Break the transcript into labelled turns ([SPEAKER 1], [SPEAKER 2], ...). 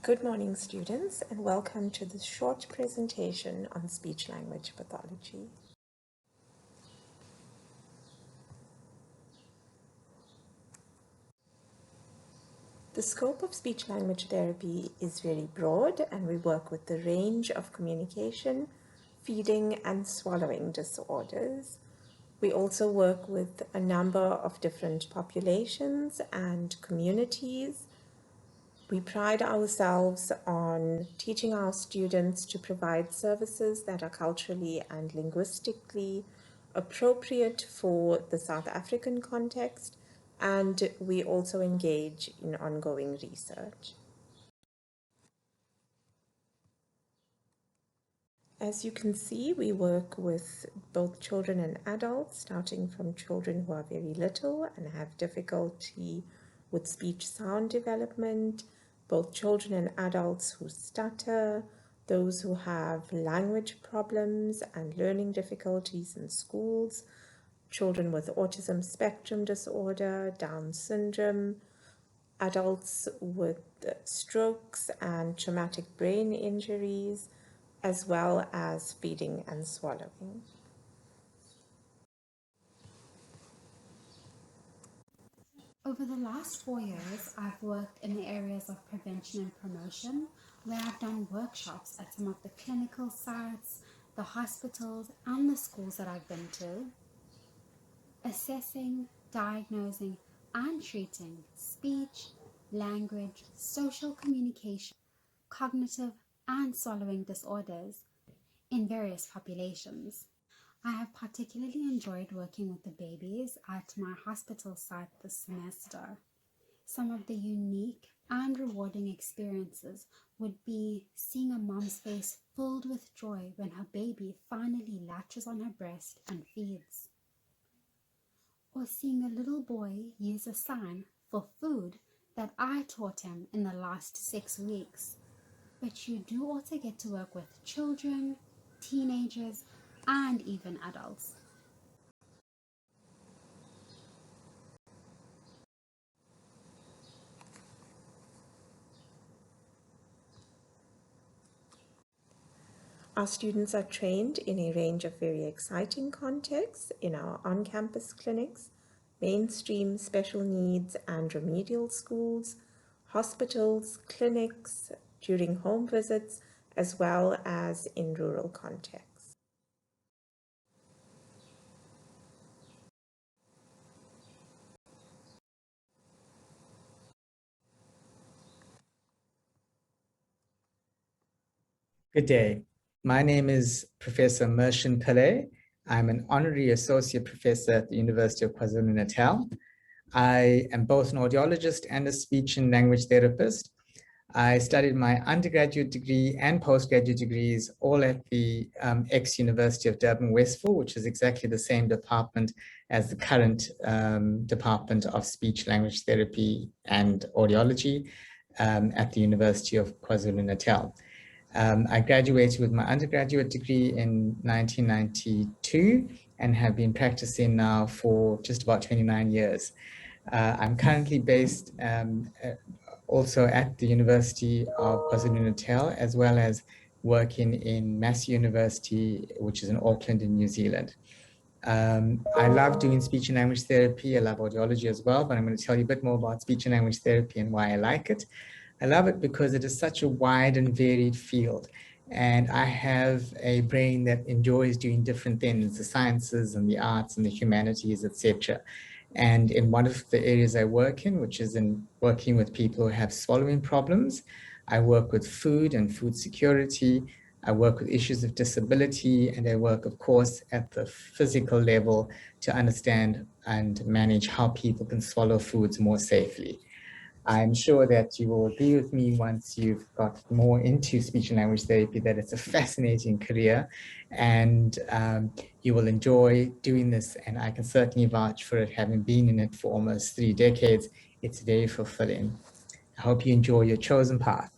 [SPEAKER 1] Good morning, students, and welcome to this short presentation on speech-language pathology. The scope of speech-language therapy is very broad, and we work with the range of communication, feeding, and swallowing disorders. We also work with a number of different populations and communities. We pride ourselves on teaching our students to provide services that are culturally and linguistically appropriate for the South African context, and we also engage in ongoing research. As you can see, we work with both children and adults, starting from children who are very little and have difficulty with speech sound development, both children and adults who stutter, those who have language problems and learning difficulties in schools, children with autism spectrum disorder, Down syndrome, adults with strokes and traumatic brain injuries, as well as feeding and swallowing.
[SPEAKER 2] Over the last 4 years, I've worked in the areas of prevention and promotion, where I've done workshops at some of the clinical sites, the hospitals, and the schools that I've been to, assessing, diagnosing, and treating speech, language, social communication, cognitive, and swallowing disorders in various populations. I have particularly enjoyed working with the babies at my hospital site this semester. Some of the unique and rewarding experiences would be seeing a mom's face filled with joy when her baby finally latches on her breast and feeds. Or seeing a little boy use a sign for food that I taught him in the last 6 weeks. But you do also get to work with children, teenagers, and even adults.
[SPEAKER 1] Our students are trained in a range of very exciting contexts in our on-campus clinics, mainstream special needs and remedial schools, hospitals, clinics, during home visits, as well as in rural contexts.
[SPEAKER 3] Good day. My name is Professor Mershin Pillay. I'm an honorary associate professor at the University of KwaZulu-Natal. I am both an audiologist and a speech and language therapist. I studied my undergraduate degree and postgraduate degrees all at the ex-University of Durban Westville, which is exactly the same department as the current Department of Speech Language Therapy and Audiology at the University of KwaZulu-Natal. I graduated with my undergraduate degree in 1992 and have been practicing now for just about 29 years. I'm currently based also at the University of KwaZulu-Natal, as well as working in Massey University, which is in Auckland in New Zealand. I love doing speech and language therapy. I love audiology as well, but I'm going to tell you a bit more about speech and language therapy and why I like it. I love it because it is such a wide and varied field. And I have a brain that enjoys doing different things, the sciences and the arts and the humanities, etc. And in one of the areas I work in, which is in working with people who have swallowing problems, I work with food and food security. I work with issues of disability, and I work, of course, at the physical level to understand and manage how people can swallow foods more safely. I'm sure that you will agree with me once you've got more into speech and language therapy that it's a fascinating career, and you will enjoy doing this. And I can certainly vouch for it, having been in it for almost 3 decades. It's very fulfilling. I hope you enjoy your chosen path.